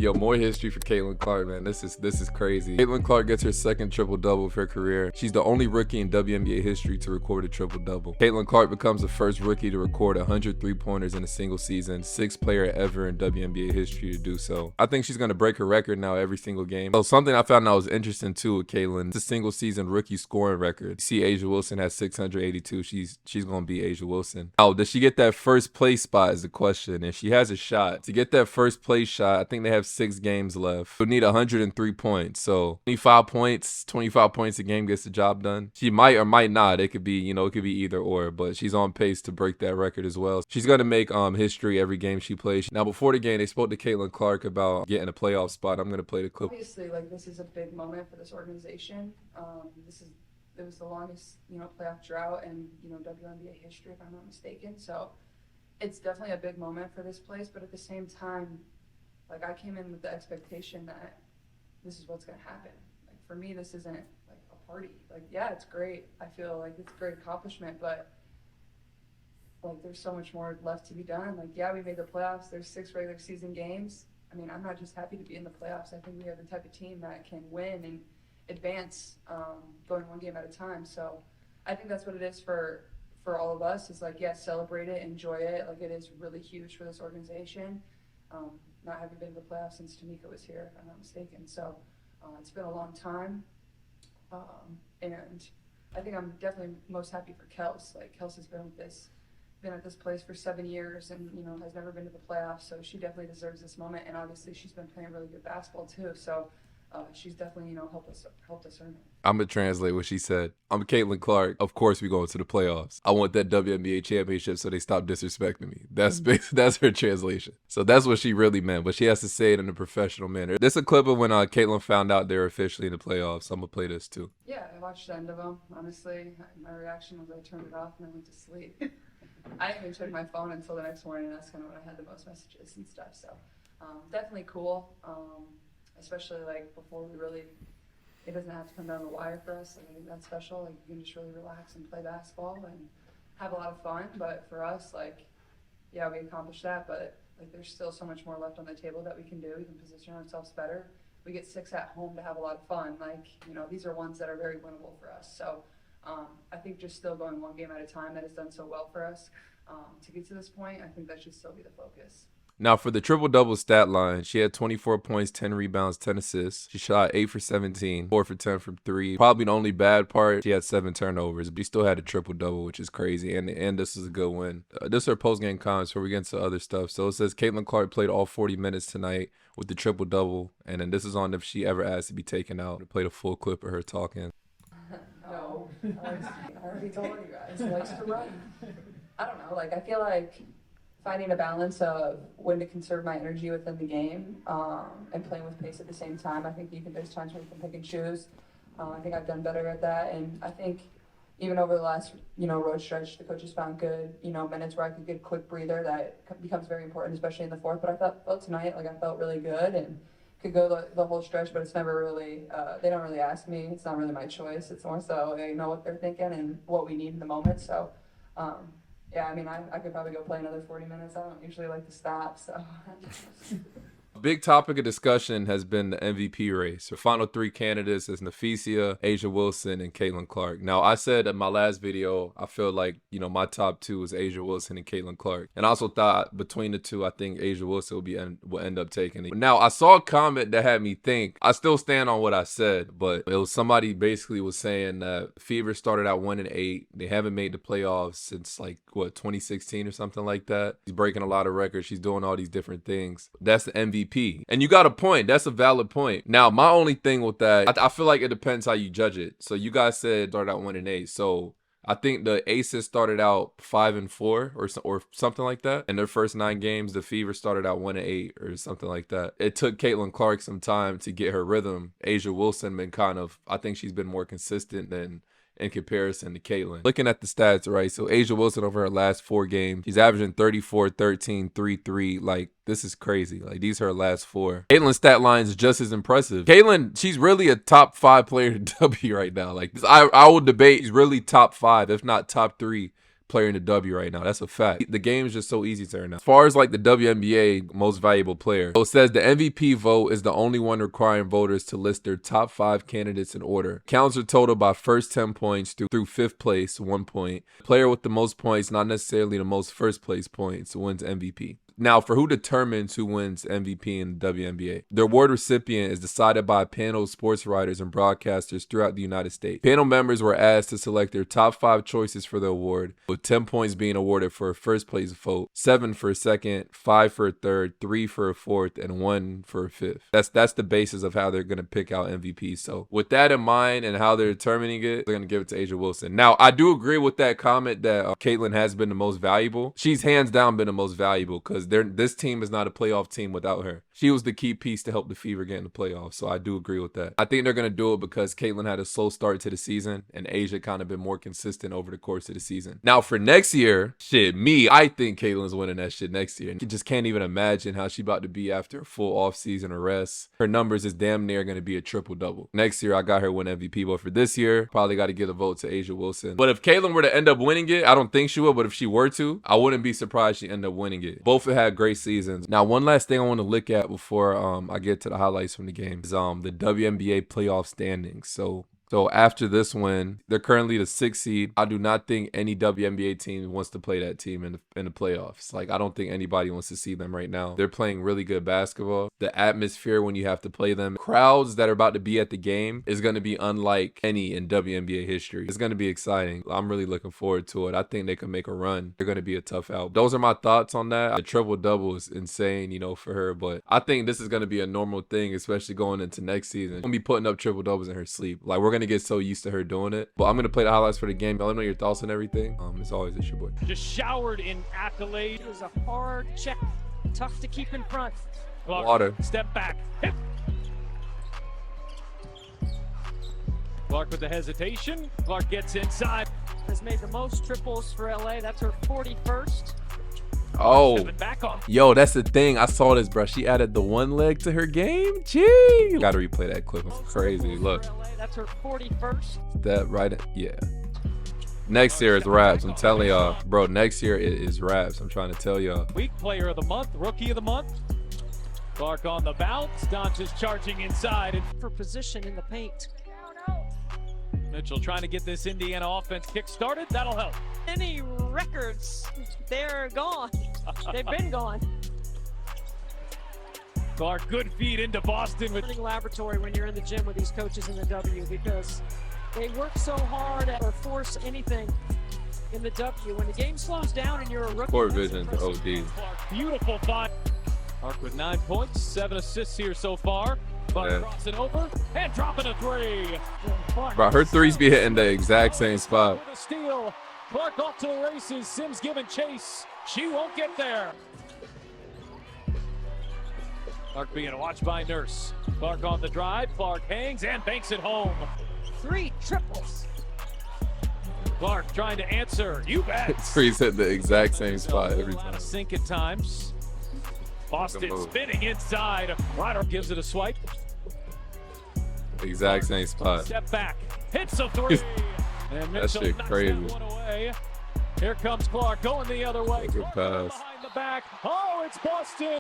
Yo, more history for Caitlin Clark, man. This is crazy. Caitlin Clark gets her second triple-double of her career. She's the only rookie in WNBA history to record a triple-double. Caitlin Clark becomes the first rookie to record 100 three-pointers in a single season, sixth player ever in WNBA history to do so. I think she's going to break her record now every single game. So something I found out was interesting too with Caitlin, it's a single-season rookie scoring record. You see A'ja Wilson has 682. She's going to be A'ja Wilson. Now, does she get that first place spot is the question, and she has a shot. To get that first place shot, I think they have 6 games left. She'll need 103 points. So 25 points a game gets the job done. She might or might not. It could be, it could be either or, but she's on pace to break that record as well. She's going to make history every game she plays. Now, before the game, they spoke to Caitlin Clark about getting a playoff spot. I'm going to play the clip. Obviously, this is a big moment for this organization. It was the longest, playoff drought in, WNBA history, if I'm not mistaken. So it's definitely a big moment for this place, but at the same time, I came in with the expectation that this is what's going to happen. For me, this isn't a party. Yeah, it's great. I feel like it's a great accomplishment, but there's so much more left to be done. Yeah, we made the playoffs. There's 6 regular season games. I mean, I'm not just happy to be in the playoffs. I think we have the type of team that can win and advance, going one game at a time. So I think that's what it is for all of us is celebrate it, enjoy it. It is really huge for this organization. Not having been to the playoffs since Tamika was here, if I'm not mistaken. So it's been a long time. And I think I'm definitely most happy for Kels. Kels has been at this place for 7 years and, has never been to the playoffs. So she definitely deserves this moment. And obviously she's been playing really good basketball too. So she's definitely, helped us earn it. I'm going to translate what she said. I'm Caitlin Clark. Of course we going to the playoffs. I want that WNBA championship so they stop disrespecting me. That's her translation. So that's what she really meant, but she has to say it in a professional manner. This is a clip of when Caitlin found out they were officially in the playoffs. I'm going to play this too. Yeah, I watched the end of them. Honestly, my reaction was I turned it off and I went to sleep. I didn't even check my phone until the next morning. That's kind of when I had the most messages and stuff. So definitely cool. Especially before it doesn't have to come down the wire for us. I think that's special. You can just really relax and play basketball and have a lot of fun. But for us, yeah, we accomplished that, but there's still so much more left on the table that we can do. We can position ourselves better. We get 6 at home to have a lot of fun. These are ones that are very winnable for us. So I think just still going one game at a time that has done so well for us to get to this point, I think that should still be the focus. Now, for the triple-double stat line, she had 24 points, 10 rebounds, 10 assists. She shot 8 for 17, 4 for 10 from 3. Probably the only bad part, she had 7 turnovers, but she still had a triple-double, which is crazy, and this is a good win. This is her post-game comments before we get into other stuff. So it says, Caitlin Clark played all 40 minutes tonight with the triple-double, and then this is on if she ever asked to be taken out. I played a full clip of her talking. No, I already told you guys, she likes to run. I don't know, I feel like finding a balance of when to conserve my energy within the game and playing with pace at the same time. I think there's times where you can pick and choose. I think I've done better at that, and I think even over the last road stretch, the coaches found good minutes where I could get a quick breather that becomes very important, especially in the fourth. But I felt tonight I felt really good and could go the whole stretch, but it's never really they don't really ask me. It's not really my choice. It's more so they know what they're thinking and what we need in the moment. So. Yeah, I mean, I could probably go play another 40 minutes. I don't usually like to stop, so. A big topic of discussion has been the MVP race. The final 3 candidates is Nafisia, A'ja Wilson, and Caitlin Clark. Now, I said in my last video, I feel like, my top 2 is A'ja Wilson and Caitlin Clark. And I also thought between the 2, I think A'ja Wilson will end up taking it. Now, I saw a comment that had me think. I still stand on what I said, but it was somebody basically was saying that Fever started out 1-8. They haven't made the playoffs since 2016 or something like that. She's breaking a lot of records. She's doing all these different things. That's the MVP. And you got a point. That's a valid point. Now, my only thing with that, I feel like it depends how you judge it. So you guys said started out 1-8. So I think the Aces started out 5-4 or something like that. In their first 9 games, the Fever started out 1-8 or something like that. It took Caitlin Clark some time to get her rhythm. A'ja Wilson been I think she's been more consistent than in comparison to Caitlin. Looking at the stats, right? So A'ja Wilson over her last 4 games, she's averaging 34, 13, 3, 3. This is crazy. These are her last 4. Caitlin's stat line is just as impressive. Caitlin, she's really a top 5 player in W right now. I will debate she's really top 5, if not top 3 player in the W right now. That's a fact. The game is just so easy to her now. As far as like the WNBA most valuable player, so it says the MVP vote is the only one requiring voters to list their top 5 candidates in order. Counts are totaled by first 10 points through 5th place, 1 point. Player with the most points, not necessarily the most first place points, wins MVP. Now, for who determines who wins MVP in the WNBA, the award recipient is decided by a panel of sports writers and broadcasters throughout the United States. Panel members were asked to select their top 5 choices for the award, with 10 points being awarded for a first place vote, 7 for a second, 5 for a third, 3 for a fourth, and 1 for a fifth. That's the basis of how they're going to pick out MVP. So with that in mind and how they're determining it, they're going to give it to A'ja Wilson. Now, I do agree with that comment that Caitlin has been the most valuable. She's hands down been the most valuable because this team is not a playoff team without her. She was the key piece to help the Fever get in the playoffs, so I do agree with that. I think they're going to do it because Caitlin had a slow start to the season, and A'ja kind of been more consistent over the course of the season. Now, for next year, I think Caitlin's winning that shit next year. And you just can't even imagine how she about to be after a full offseason of rest. Her numbers is damn near going to be a triple-double. Next year, I got her win MVP, but for this year, probably got to give a vote to A'ja Wilson. But if Caitlin were to end up winning it, I don't think she will, but if she were to, I wouldn't be surprised she ended up winning it. Both have had great seasons. Now, one last thing I want to look at before I get to the highlights from the game is the WNBA playoff standings. So after this win, they're currently the 6th seed. I do not think any WNBA team wants to play that team in the playoffs. Like, I don't think anybody wants to see them right now. They're playing really good basketball. The atmosphere when you have to play them, crowds that are about to be at the game is going to be unlike any in WNBA history. It's going to be exciting. I'm really looking forward to it. I think they can make a run. They're going to be a tough out. Those are my thoughts on that. The triple-double is insane, for her. But I think this is going to be a normal thing, especially going into next season. She's going to be putting up triple-doubles in her sleep. Like, we're going to get so used to her doing it. But I'm going to play the highlights for the game. Let me know your thoughts on everything. As always, it's your boy. Just showered in accolades. It was a hard check. Tough to keep in front. Clark, Water. Step back. Hit. Clark with the hesitation. Clark gets inside. Has made the most triples for LA. That's her 41st. Oh, back on. yo, that's the thing. I saw this, bro. She added the one leg to her game. Gee, gotta replay that clip. It's crazy. Look, that's her 41st. that right. Yeah. Next year is raps. I'm telling y'all, bro. Next year it is raps. I'm trying to tell y'all. Week player of the month, rookie of the month. Clark on the bounce. Doncic charging inside. And for position in the paint. Mitchell trying to get this Indiana offense kick started. That'll help. Any records, they're gone. They've been gone. Clark, good feed into Boston. Learning laboratory when you're in the gym with these coaches in the W, because they work so hard or force anything in the W. When the game slows down and you're a rookie. Court vision to OD. Clark, beautiful find. Clark with 9 points, 7 assists here so far. But crossing over and dropping a 3. Bro, her threes be hitting the exact same spot. With a steal. Clark off to the races. Sims giving chase. She won't get there. Clark being watched by Nurse. Clark on the drive. Clark hangs and banks it home. 3 triples. Clark trying to answer. You bet. Threes hit the exact same spot every time. Out of sync at times. Boston spinning inside. Ryder gives it a swipe. Exact same spot. Step back. Hits a 3. And That shit crazy. That one away. Here comes Clark going the other way. Good pass. Behind the back. Oh, it's Boston.